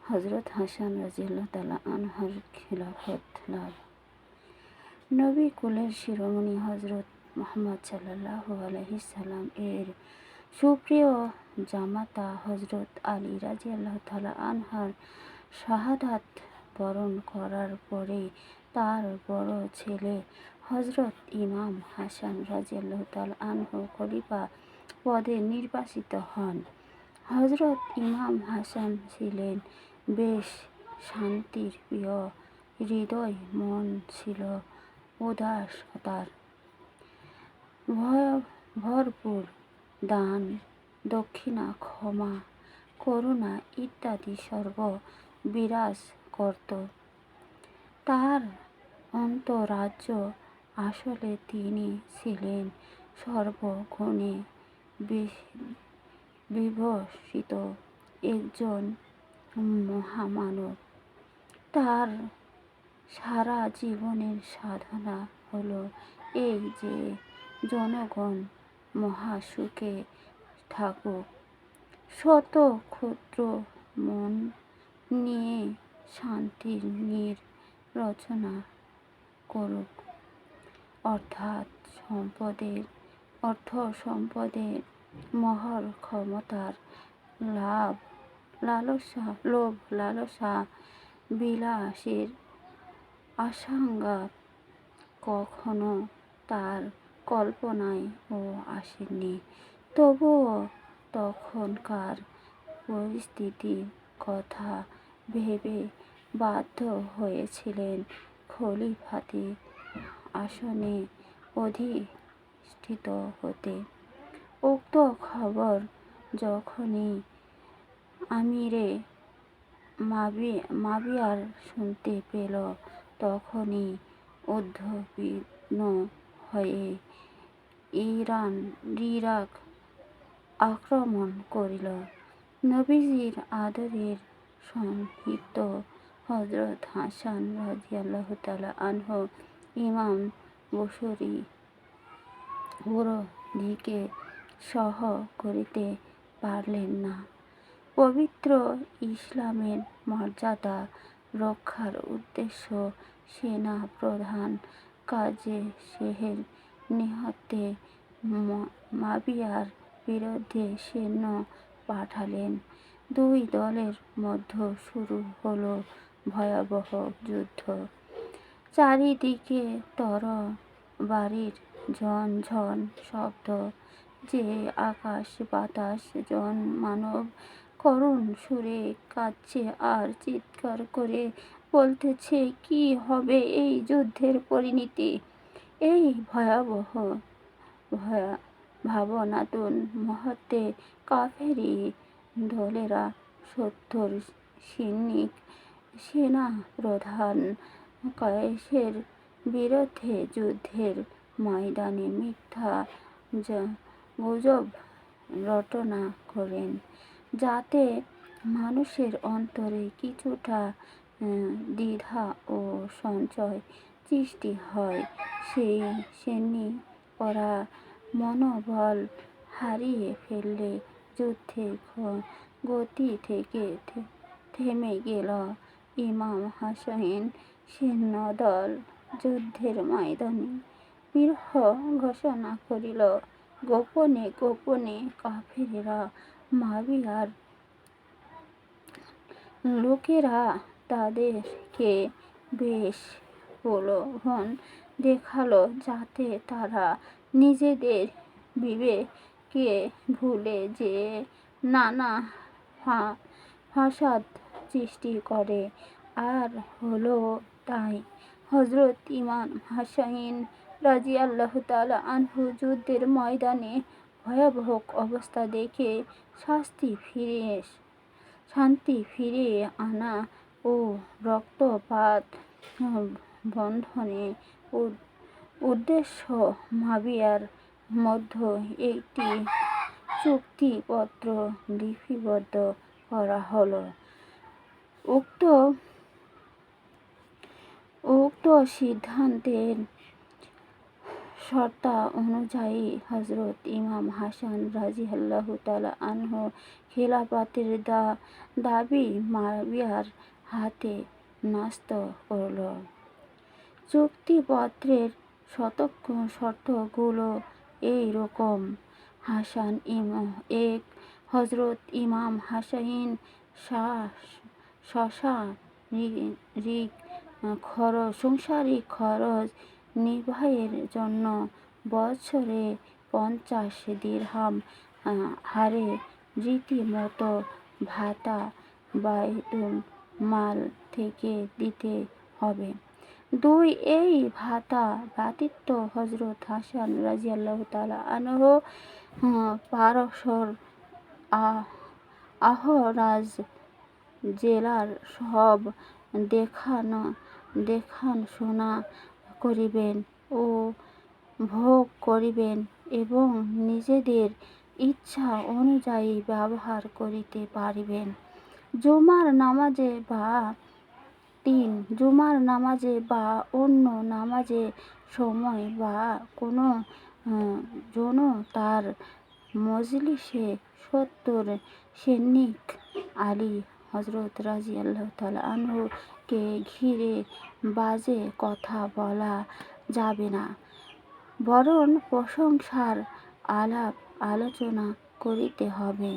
হজরত হাসান রাদিয়াল্লাহু তাআলা আনহুর খিলাফত লাভ। নবী কুলের শিরোমণি হজরত মুহাম্মদ সাল্লাল্লাহু আলাইহি সাল্লাম এর সুপ্রিয় জামাতা হজরত আলী রাদিয়াল্লাহু তাআলা আনহুর শাহাদাত বরণ করার পরে তার বড় ছেলে হজরত ইমাম হাসান রাদিয়াল্লাহু তাআলা আনহু খলিফা পদে নির্বাচিত হন। হজরত ইমাম হাসান ছিলেন বেশ শান্তির প্রিয় হৃদয়, মন ছিল উদারতার ভরপুর, দান দক্ষিণা, ক্ষমা, করুণা ইত্যাদি সর্ব বিরাজ করত তার অন্তরাজ্য। আসলে তিনি ছিলেন সর্বগুণে বিভূষিত একজন মহামানব। তার সারা জীবনের সাধনা হলো এই যে জনগণ মহাসুখে থাকুক, শত ক্ষুদ্র মন নিয়ে শান্তির নীড় রচনা করুক। অর্থ সম্পদের মহর, ক্ষমতার লোভ লালসা, বিলাসের আশঙ্কা কখনো তার কল্পনায়ও আসেনি। তবুও তখনকার পরিস্থিতির কথা ভেবে বাধ্য হয়েছিলেন খলিফাতি আসনে অধিষ্ঠিত হতে। উক্ত খবর যখনই আমিরে মাবিয়ার শুনতে পেল, তখনই উদ্বিগ্ন হয়ে ইরাক আক্রমণ করিল। নবীজির আদরের সন্নিহিত হজরত হাসান রাদিয়াল্লাহু তাআলা আনহু ইমাম বসরি দিকে সহ করিতে পারলেন না। পবিত্র ইসলামের মর্যাদা রক্ষার উদ্দেশ্যে সেনা প্রধান কাজেশের নিহতে মাবিয়ার বিরুদ্ধে সৈন্য পাঠালেন। দুই দলের মধ্যে শুরু হলো ভয়াবহ যুদ্ধ। চারিদিকে তরবারির ঝনঝন শব্দ, যে আকাশ বাতাস মানব করুণ সুরে কাঁদছে আর চিৎকার করে বলতেছে, কি হবে এই যুদ্ধের পরিণতি? এই ভয়াবহ ভাবনাতুর মুহূর্তে কাফেরী দলেরা 70 সৈনিক সেনা প্রধান কায়েসের বিরুদ্ধে যুদ্ধের ময়দানে মিথ্যা গুজব রটনা করেন, যাতে মানুষের অন্তরে কিছুটা দ্বিধা ও সংশয় সৃষ্টি হয়। সেই সৈনিকরা মনোবল হারিয়ে ফেললে যুদ্ধের গতি থেমে গেল। ইমাম হাসানের সৈন্যদল যুদ্ধের ময়দানে বিদ্রোহ ঘোষণা করিল। গোপনে গোপনে কাফেররা মাবিয়ার লোকেরা তাদেরকে বেশ প্রলোভন দেখালো, যাতে তারা নিজেদের বিবেককে ভুলে যেয়ে নানা ফাসাদ সৃষ্টি করে। আর হলো তাই। হযরত ইমাম হাসান রাদিয়াল্লাহু তাআলা আনহু যুদ্ধের ময়দানে ভয়াবহ অবস্থা দেখে শান্তি ফিরিয়ে আনা ও রক্তপাত বন্ধনের উদ্দেশ্যে মাবিয়ার মধ্যে একটি চুক্তিপত্র লিপিবদ্ধ করা হলো। উক্ত সিদ্ধান্তের শর্তা অনুযায়ী হজরত ইমাম হাসান রাদিয়াল্লাহু তাআলা আনহু খিলাফতের দাবি মুয়াবিয়ার হাতে ন্যস্ত করল। চুক্তিপত্রের শর্তগুলো এই রকম: হজরত ইমাম হাসান সংসারিক খরচ নির্বাহের জন্য বছরে 50 দিরহাম হারে রীতিমতো ভাতা বায়তুল মাল থেকে দিতে হবে। 2. এই ভাতা ব্যতীত হজরত হাসান রাদিয়াল্লাহু তাআলা আনহু পারস্যর আহরাজ জেলার সব দেখাশোনা করিবেন ও ভোগ করিবেন এবং নিজেদের ইচ্ছা অনুযায়ী ব্যবহার করিতে পারিবেন। জুমার নামাজে বা অন্য নামাজের সময় বা কোনো জনতার মজলিসে 70 সৈনিক আলী হযরত রাদিয়াল্লাহু তাআলা আনহু কে ঘিরে বাজে কথা বলা যাবে না, বরং প্রশংসার আলাপ আলোচনা করিতে হবে।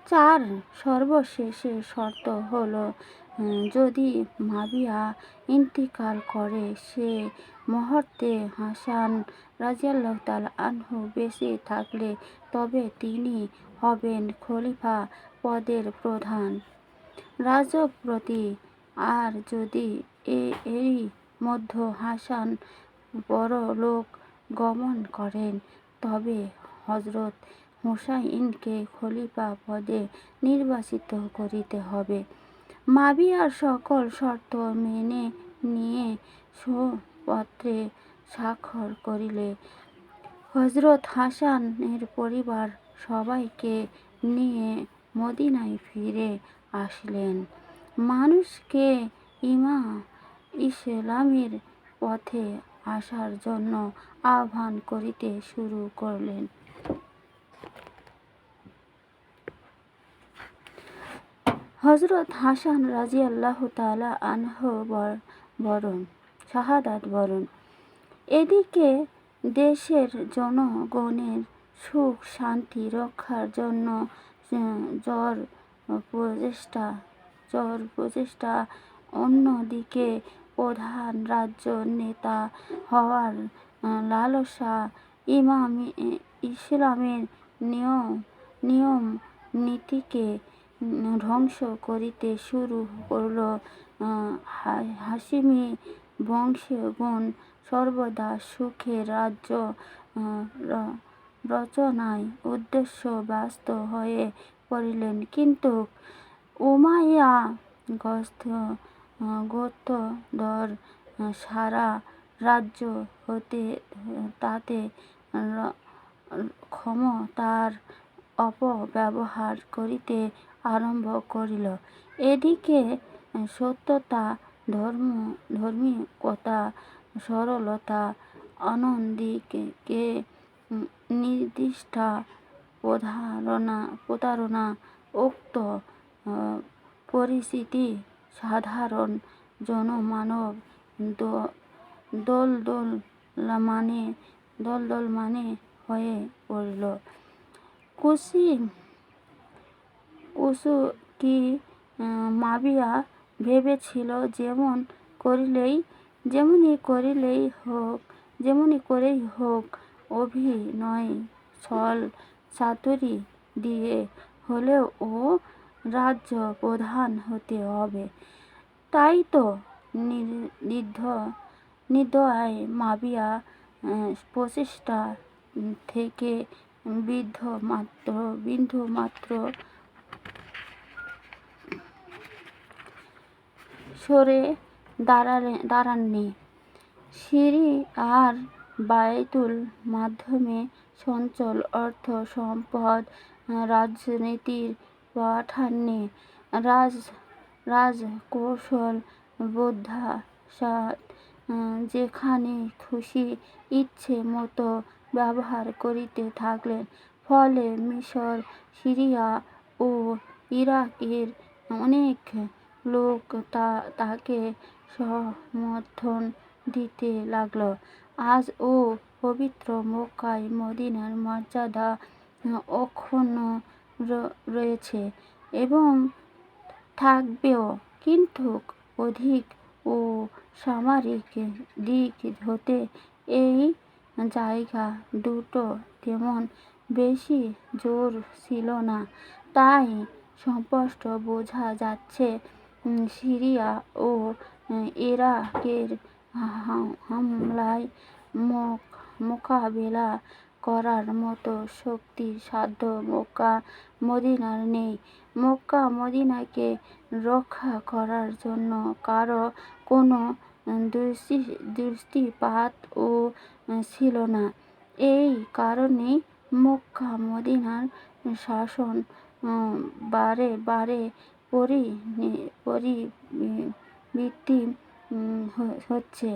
4. সর্বশেষ শর্ত হলো, যদি মুয়াবিয়া ইন্তিকাল করে সে মুহূর্তে হাসান রাদিয়াল্লাহু তাআলা আনহু বেঁচে থাকলে তবে তিনি হবেন খলিফা পদের প্রধান রাজপ্রতি। আর যদি এরই মধ্যে হাসান পরলোক গমন করেন তবে হযরত হুসাইনকে খলিফা পদে নির্বাচিত করিতে হবে। মুয়াবিয়ার সকল শর্ত মেনে নিয়ে সুপত্রে স্বাক্ষর করিলে হযরত হাসানের পরিবার সবাইকে নিয়ে মদিনায় ফিরে আসিলেন। মানুষকে ইসলামের পথে আসার জন্য আহ্বান করিতে শুরু করলেন। হযরত হাসান রাদিয়াল্লাহু তাআলা আনহু শাহাদাত বরণ। এদিকে দেশের জনগণের সুখ শান্তি রক্ষার জন্য জোর প্রচেষ্টা, অন্যদিকে প্রধান রাজ্য নেতা হওয়ার লালসা ইসলামের নিয়ম নীতিকে ধ্বংস করিতে শুরু করল। হাশিমি বংশীয়গণ সর্বদা সুখের রাজ্য রচনায় উদ্দেশ্য ব্যস্ত হয়ে পড়িলেন, কিন্তু উমাইয়া গোত্রদ্বয় সারা রাজ্য হতে তাতে ক্ষমতার অপব্যবহার করিতে আরম্ভ করিল। এদিকে সত্যতা, ধার্মিকতা, সরলতা, অন্যদিকে নিষ্ঠা, প্রতারণা, উক্ত পরিস্থিতি সাধারণ জনমানব দোলদোলমান হয়ে পড়িল। কি মুয়াবিয়া ভেবেছিল, যেমনি করেই হোক অভিনয় ছল চাতুরী দিয়ে হলেও ও রাজ্য প্রধান হতে হবে। তাই তো নির্দয় মুয়াবিয়া প্রচেষ্টা থেকে বিন্দুমাত্র সরে দাঁড়াননি। সিরিয়ার বায়তুল মাধ্যমে সঞ্চল অর্থ সম্পদ রাজনীতির পাঠানে রাজকৌশল বুদ্ধিমত্তা যেখানে খুশি ইচ্ছে মতো ব্যবহার করিতে থাকলেন। ফলে মিশর, সিরিয়া ও ইরাকের অনেক লোক তাকে সমর্থন দিতে লাগল। আজও পবিত্র মক্কায় মদিনার মর্যাদা অক্ষুণ্ণ রয়েছে এবং থাকবেও, কিন্তু অধিক ও সামরিক দিক হতে এই জায়গা দুটো তেমন বেশি জোর ছিল না। তাই স্পষ্ট বোঝা যাচ্ছে সিরিয়া ও ইরাকের হামলায় মোকাবেলা করার মতো শক্তি সাধ্য মক্কা মদিনার নেই। মক্কা মদিনাকে রক্ষা করার জন্য কারো কোনো দৃষ্টিপাতও ছিল না। এই কারণেই মক্কা মদিনার শাসন বারে বারে পরিবর্তিত হচ্ছে।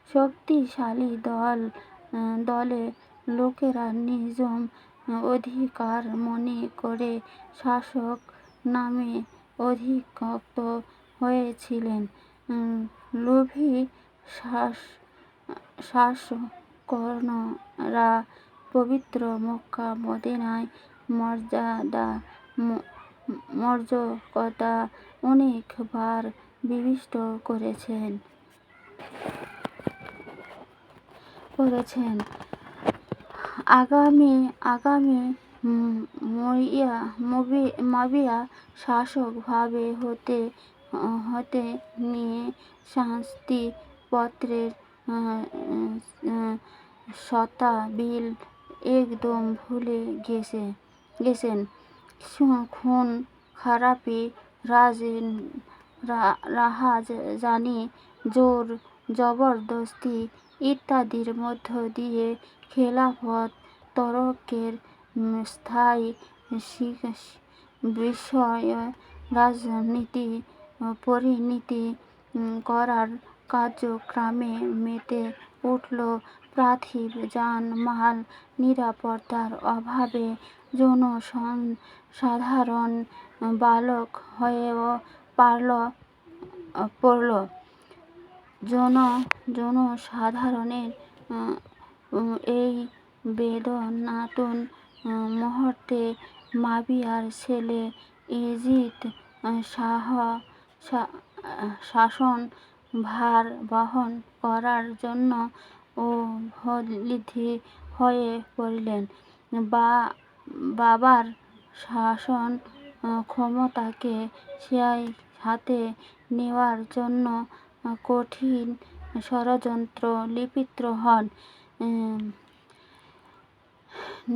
শক্তিশালী দলে লোকেরা নিজ অধিকার মনে করে শাসক নামে অধিক্ষিপ্ত হয়েছিলেন। লোভী শাসকগণরা পবিত্র মক্কা মদিনার মর্যাদা অনেকবার বিনষ্ট করেছেন। আগামী মাবিয়া শাসক ভাবে হতে নিয়ে শান্তিপত্রের শর্তাবলী একদম ভুলে গেছেন। খুন খারাপি, রাহাজানি, জোর জবরদস্তি ইত্যাদির মধ্য দিয়ে খেলাফত তরকের স্থায়ী বিষয়ে রাজনীতি পরিণতি করার কার্যক্রমে মেতে উঠল। পার্থিব জান-মাল নিরাপত্তার অভাবে জনসাধারণ বালক হয়ে পড়ল। জনসাধারণের এই বেদনাতুর মুহূর্তে মাবিয়ার ছেলে ইয়াজিদ শাসনভার বহন করার জন্য বাধ্য হয়ে পড়লেন। বাবার শাসন ক্ষমতাকে স্বীয় হাতে নেওয়ার জন্য কঠিন ষড়যন্ত্রে লিপ্ত হন।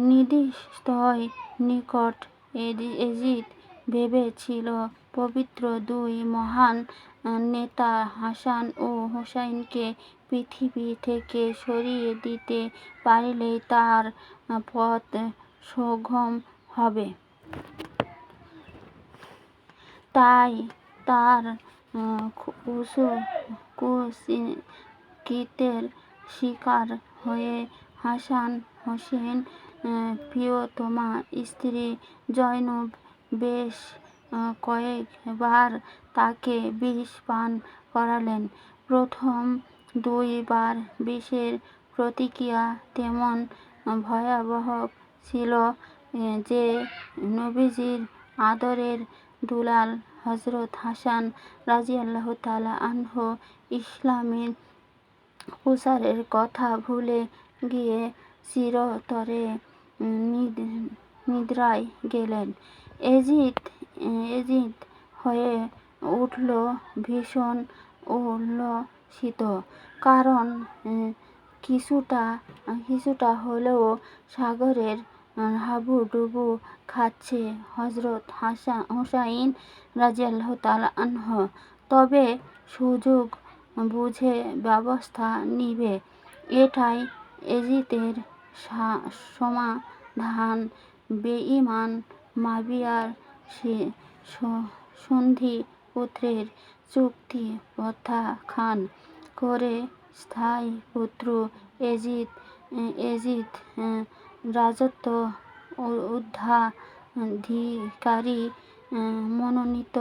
নিশ্চয় নিকট ইয়াজিদ ভেবেছিল পবিত্র দুই মহান নেতা হাসান ও হুসাইনকে পৃথিবী থেকে সরিয়ে দিতে পারলেই তার পথ সুগম হবে। তাই তার কুকৃতের শিকার হয়ে হাসান হোসেন প্রিয়তমা স্ত্রী জয়নব বেশ কয়েকবার তাকে বিষ পান করালেন। প্রথম দুইবার বিষের প্রতিক্রিয়া তেমন ভয়াবহ ছিল যে নবীজীর আদরের দুলাল হযরত হাসান রাযিয়াল্লাহু তাআলা আনহু ইসলামের প্রচারের কথা ভুলে গিয়ে চিরতরে নিদ্রায় গেলেন। ইয়াজিদ হয়ে উঠল ভীষণ উল্লসিত। কারণ কিছুটা হলেও সাগরের হাবুডুবু খাচ্ছে হযরত হুসাইন রাযিয়াল্লাহু তাআলা আনহু। তবে সুযোগ বুঝে ব্যবস্থা নিবে, এটাই ইয়াজিদের সমাধান। বেঈমান মাবিয়ার সন্ধিপুত্রের চুক্তি প্রত্যাখ্যান করে স্থায়ী পুত্র এজিদ রাজত্ব উত্তরাধিকারী মনোনীত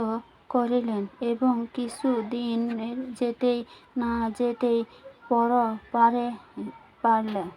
করিলেন এবং কিছুদিন যেতেই না যেতেই পারলেন